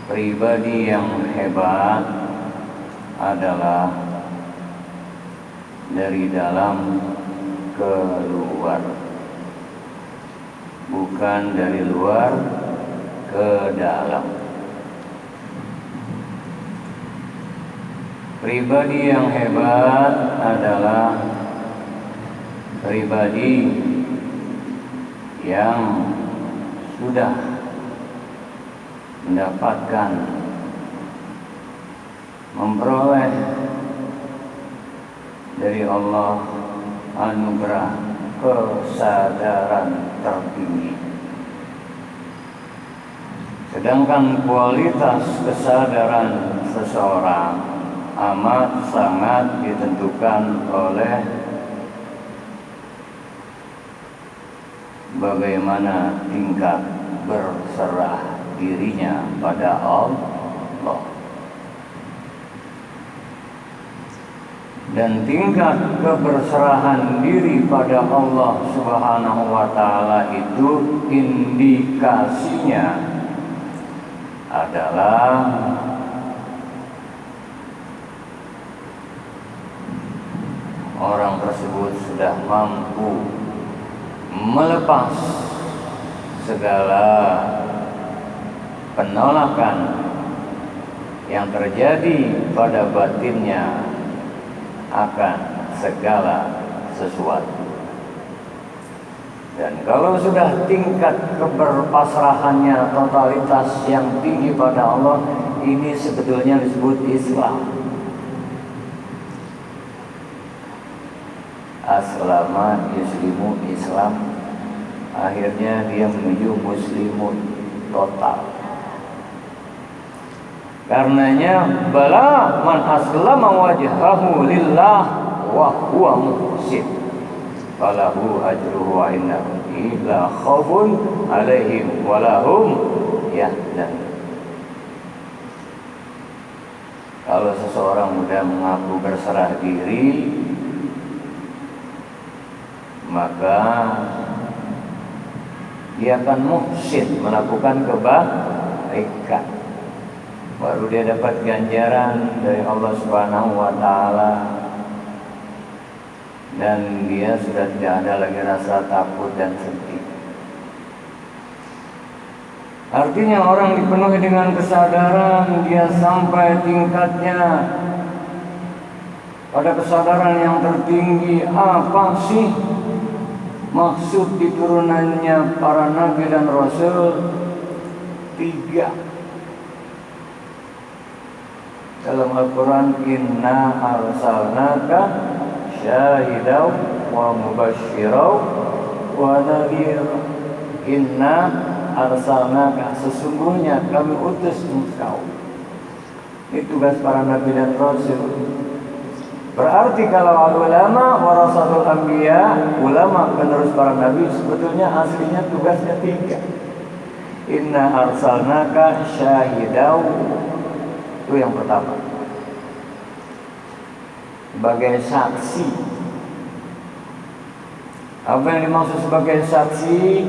Pribadi yang hebat adalah dari dalam ke luar, bukan dari luar ke dalam. Pribadi yang hebat adalah pribadi yang sudah mendapatkan, memperoleh dari Allah anugerah kesadaran tertinggi. Sedangkan kualitas kesadaran seseorang amat sangat ditentukan oleh bagaimana tingkat berserah dirinya pada Allah. Dan tingkat keberserahan diri pada Allah Subhanahu wa Ta'ala itu indikasinya adalah orang tersebut sudah mampu melepas segala penolakan yang terjadi pada batinnya akan segala sesuatu. Dan kalau sudah tingkat keberpasrahannya totalitas yang tinggi pada Allah, ini sebetulnya disebut Islam. Aslama yuslimu, Islam, akhirnya dia menuju muslimun total. Karenanya bala man aslama wajhahu lillah wa huwa muhsin falahu ajruhu wa innahu la khaufun alaihim wa lahum yahzanun. Kalau seseorang sudah mengaku berserah diri, maka dia akan muhsin, melakukan kebaikan. Baru dia dapat ganjaran dari Allah Subhanahu wa Ta'ala, dan dia sudah tidak ada lagi rasa takut dan sedih. Artinya orang dipenuhi dengan kesadaran, dia sampai tingkatnya pada kesadaran yang tertinggi. Apa sih maksud diturunannya para nabi dan rasul? 3 dalam Al-Quran, inna arsalnaka syahidaw wa mubashshiraw wa nadhira. Inna arsalnaka, sesungguhnya kami utus engkau. Ini tugas para nabi dan rasul. Berarti kalau ulama warasatul anbiya, ulama penerus para nabi, sebetulnya aslinya tugasnya 3. Inna arsalnaka syahidaw, itu yang pertama, sebagai saksi. Apa yang dimaksud sebagai saksi?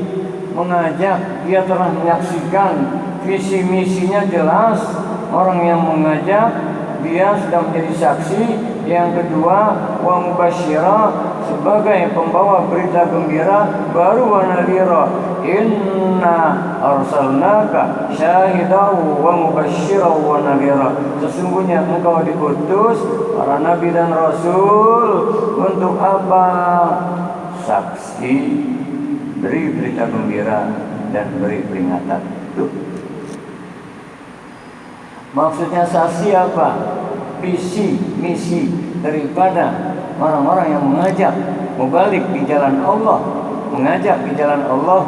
Mengajak, dia telah menyaksikan, visi misinya jelas. Orang yang mengajak, dia sudah menjadi saksi. Yang kedua, wa mubasysyira, sebagai pembawa berita gembira. Baru wa nadhira, inna arsalnaka syahidaw wa mubasysyira wa nadhira. Sesungguhnya engkau diutus para nabi dan rasul untuk apa? Saksi, beri berita gembira dan beri peringatan. Tuh. Maksudnya saksi apa? Visi, misi daripada orang-orang yang mengajak mubalik di jalan Allah, mengajak di jalan Allah.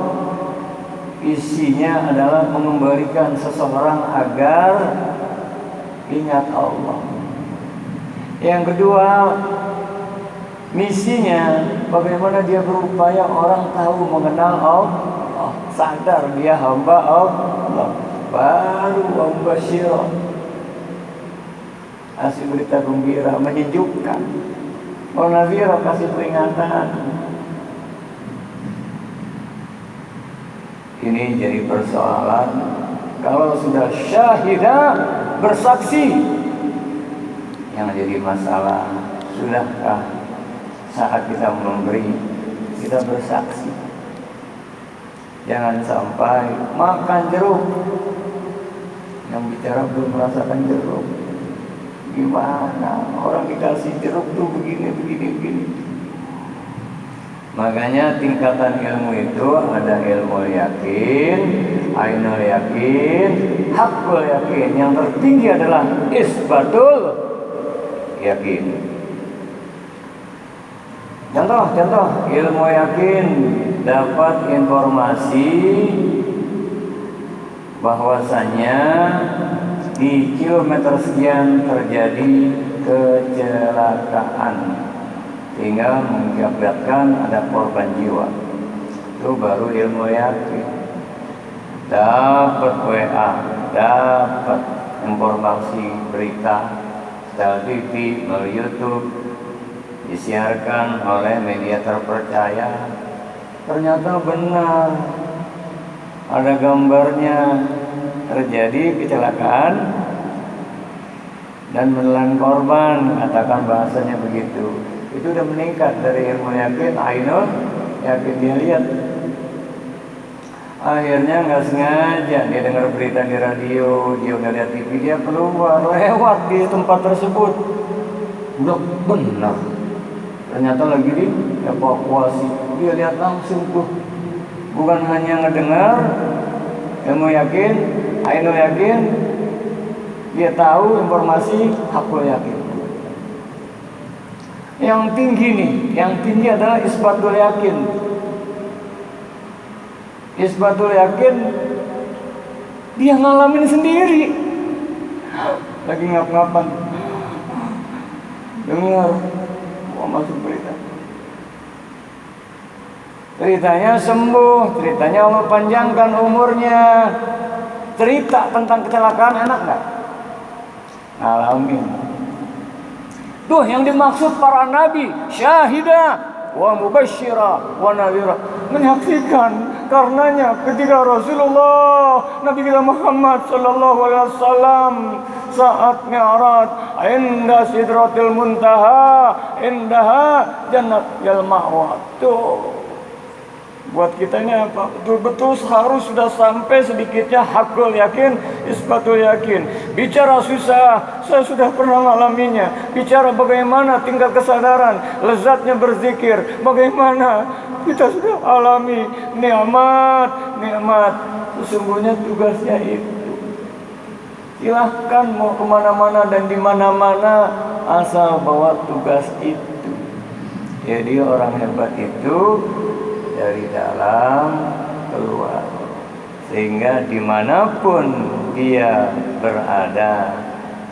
Isinya adalah mengembalikan seseorang agar ingat Allah. Yang kedua, misinya bagaimana dia berupaya orang tahu mengenal Allah, sadar dia hamba Allah. Baru mubasysyirah, kasih berita gembira, menyejukkan. Wa nadhira, kasih peringatan. Ini jadi persoalan Kalau sudah syahidah, bersaksi, yang jadi masalah, sudahkah saat kita memberi, kita bersaksi? Jangan sampai makan jeruk, yang bicara belum merasakan jeruk. Gimana orang dikasih jeruk tuh begini. Makanya tingkatan ilmu itu ada ilmu yakin, ainul yakin, hakul yakin. Yang tertinggi adalah isbatul yakin. Contoh ilmu yakin, dapat informasi bahwasanya di kilometer sekian terjadi kecelakaan sehingga mengakibatkan ada korban jiwa. Itu baru ilmu yakin. Dapat WA, dapat informasi berita setel TV, melalui YouTube, disiarkan oleh media terpercaya. Ternyata benar, ada gambarnya, terjadi kecelakaan dan menelan korban, katakan bahasanya begitu. Itu udah meningkat dari ilmu yakin, ainul yakin. Dia lihat, akhirnya nggak sengaja dia dengar berita di radio, dia udah lihat TV, dia keluar lewat di tempat tersebut, udah benar, ternyata lagi di evakuasi. Dia lihat langsung tuh, bukan hanya ngedengar ilmu yakin, ainul yakin, dia tahu informasi hakul yakin. Yang tinggi nih, yang tinggi adalah isbatul yakin. Isbatul yakin, dia ngalamin sendiri. Lagi ngap-ngapan, dengar mau masuk berita, ceritanya sembuh, ceritanya Allah panjangkan umurnya. Cerita tentang kecelakaan enak nggak? Ngalamin. Tuh yang dimaksud para nabi, syahidah wa mubasyira wa nadhira, menyaksikan. Karenanya ketika Rasulullah Nabi kita Muhammad sallallahu alaihi wasallam saat Mi'raj, inda sidratil muntaha, indaha jannatul ma'wa. Tuh buat kita ini apa? Betul-betul harus sudah sampai sedikitnya hakul yakin, isbatul yakin. Bicara susah, saya sudah pernah mengalaminya. Bicara bagaimana tingkat kesadaran, lezatnya berzikir, bagaimana kita sudah alami nikmat. Sesungguhnya tugasnya itu. Silahkan mau kemana-mana dan di mana-mana, asal bawa tugas itu. Jadi orang hebat itu dari dalam keluar, sehingga dimanapun dia berada,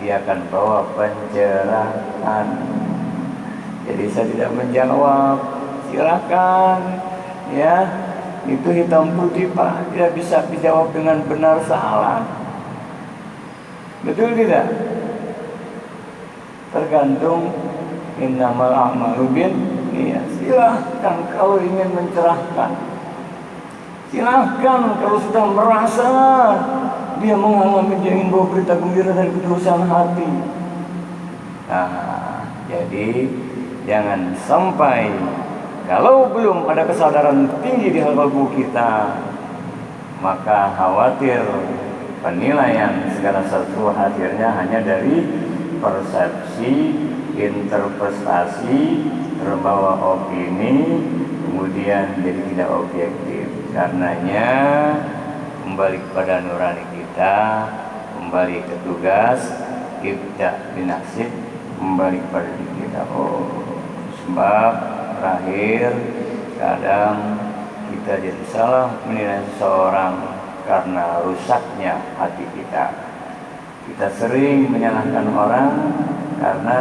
dia akan bawa pencerahan. Jadi saya tidak menjawab, silakan ya, itu hitam putih Pak, tidak bisa dijawab dengan benar salah, betul tidak? Tergantung innamal a'malu binniyat. Silahkan kalau ingin mencerahkan, silahkan kalau sudah merasa dia mengalami, dia ingin bawa berita gembira dari ketulusan hati. Nah, jadi jangan sampai kalau belum ada kesadaran tinggi di kalbu kita, maka khawatir penilaian segala sesuatu akhirnya hanya dari persepsi, interpretasi, terbawa opini, kemudian jadi tidak objektif. Karenanya kembali kepada nurani kita, kembali ke tugas, ibda binasib, kembali kepada diri kita. Sebab terakhir kadang kita jadi salah menilai seseorang karena rusaknya hati kita. Kita sering menyalahkan orang karena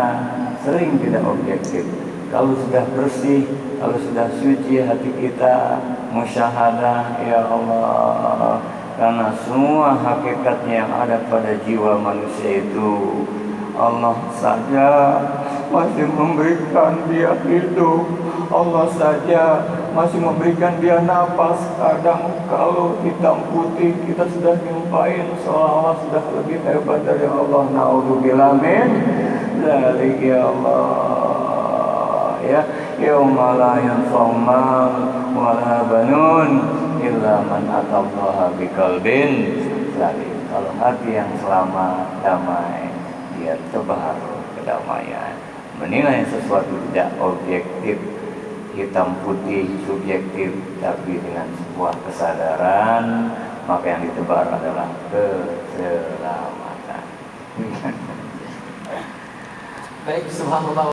sering tidak objektif. Kalau sudah bersih, kalau sudah suci hati kita, musyahadah, ya Allah, karena semua hakikatnya yang ada pada jiwa manusia itu Allah saja masih memberikan dia hidup, Allah saja masih memberikan dia nafas. Kadang kalau hitam putih kita sudah nyumpain seolah-olah sudah lebih hebat dari Allah. Naudzubillah min dzalik ya Allah. Ya, yauma la yanfa'u mal wala banun illa man atallaha biqalbin salim. Kalau hati yang selamat, damai, dia tebar kedamaian. Menilai sesuatu tidak objektif, hitam putih, subjektif, tapi dengan sebuah kesadaran, maka yang ditebar adalah keselamatan. Baik, subhanallah.